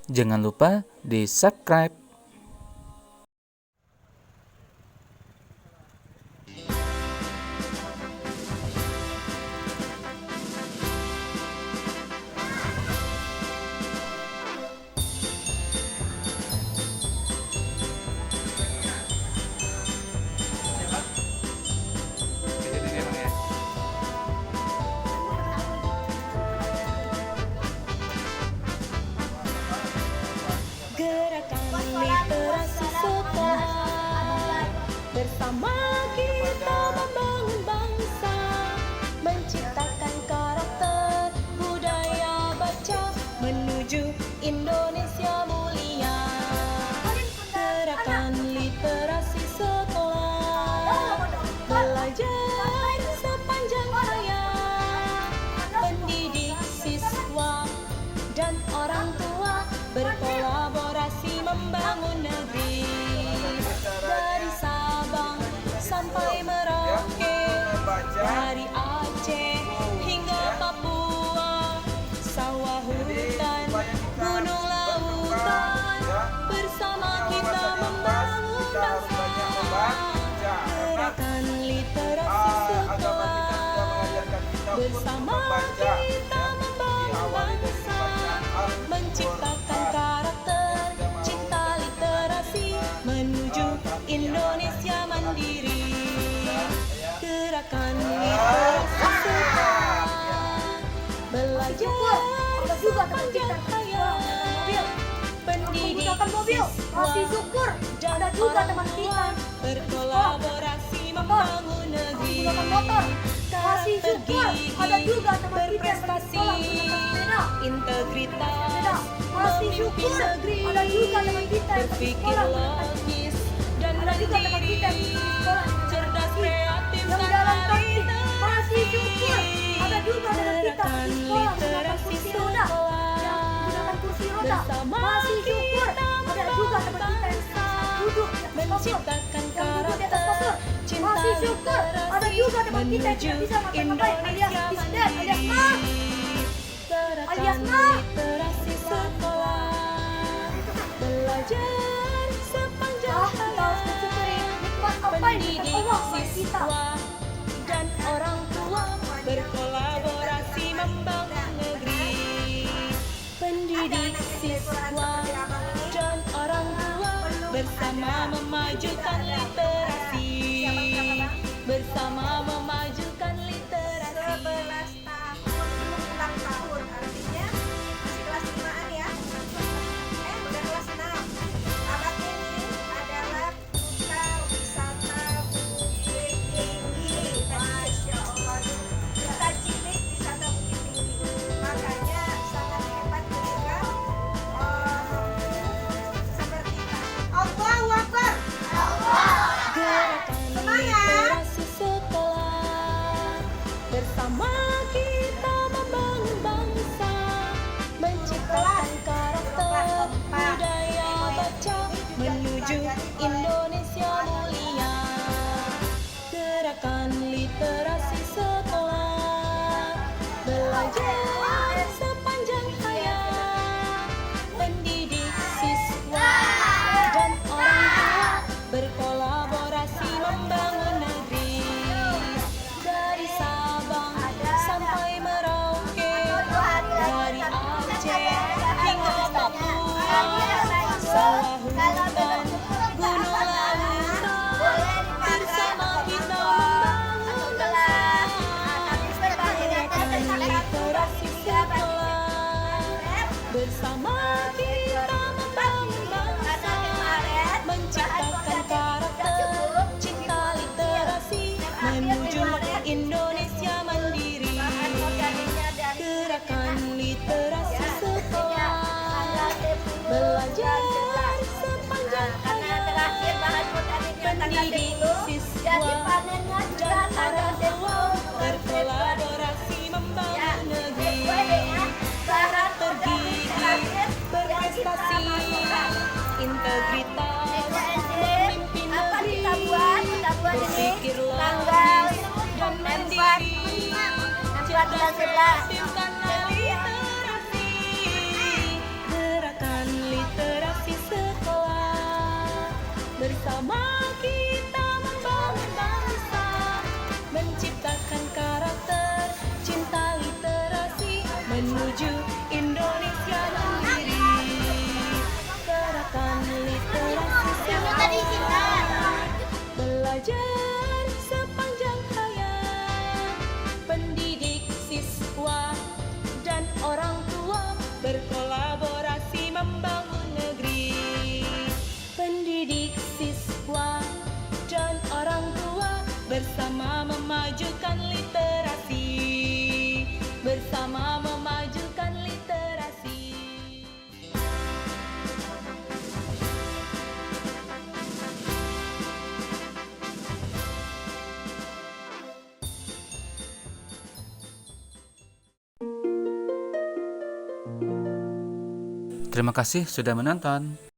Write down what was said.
Jangan lupa di-subscribe. Gerakan literasi sekolah, bersama kita membangun bangsa, menciptakan karakter budaya baca menuju Indonesia mulia. Gerakan literasi sekolah, belajar sepanjang hayat, pendidik siswa dan orang tua berkolaborasi membangun negeri. Dari Sabang sampai Merauke, dari Aceh hingga Papua, sawah hutan, gunung lautan, bersama kita membangun bangsa. Gerakan literasi sekolah, bersama kita membangun bangsa, menciptakan karakter cinta literasi menuju Indonesia mandiri. Gerakan literasi sekolah, belajar sepanjang hayat, pendidik siswa dan orang tua berkolaborasi membangun negeri. Karakter gigi, berprestasi, integritas, memimpin negeri, berpikir logis dan mandiri, cerdas, kreatif, tanpa literasi. Gerakan literasi sekolah, bersama kita membangun bangsa, menciptakan karakter cinta literasi menuju Indonesia mandiri. Gerakan literasi sekolah, belajar sepanjang hayat, pendidik siswa dan orang tua berkolaborasi membangun negeri. Pendidik siswa dan orang tua bersama memajukan literasi, bersama memajukan literasi. 11 tahun belum ulang tahun, artinya masih kelas 5-an ya. Udah kelas 6. Alat ini adalah duta wisata Bukit Tinggi. Masya Allah, duta cilik wisata Bukit Tinggi. Makanya sangat hebat beliau seperti kita. Allahu Akbar. Gerakan literasi sekolah, bersama kita membangun bangsa, menciptakan karakter budaya baca menuju Indonesia mulia. Gerakan literasi sekolah, belajar sepanjang hayat, pendidik siswa dan orang tua berkolaborasi membangun negeri. Dari Sabang sampai Merauke, dari Aceh hingga Papua, sawah hutan, gunung lautan, bersama kita membangun bangsa. Gerakan literasi sekolah, bersama kita membangun bangsa, menciptakan karakter cinta literasi menuju Indonesia mandiri. Gerakan literasi sekolah, belajar sepanjang hayat, pendidik siswa dan orang tua berkolaborasi membangun negeri. Karakter gigi, berprestasi, integritas, memimpin negeri, berpikir logis dan mandiri, cerdas, kreatif, tanpa literasi. Gerakan berkolaborasi membangun negeri. Pendidik, siswa, dan orang tua bersama memajukan literasi. Bersama memajukan literasi. Terima kasih sudah menonton.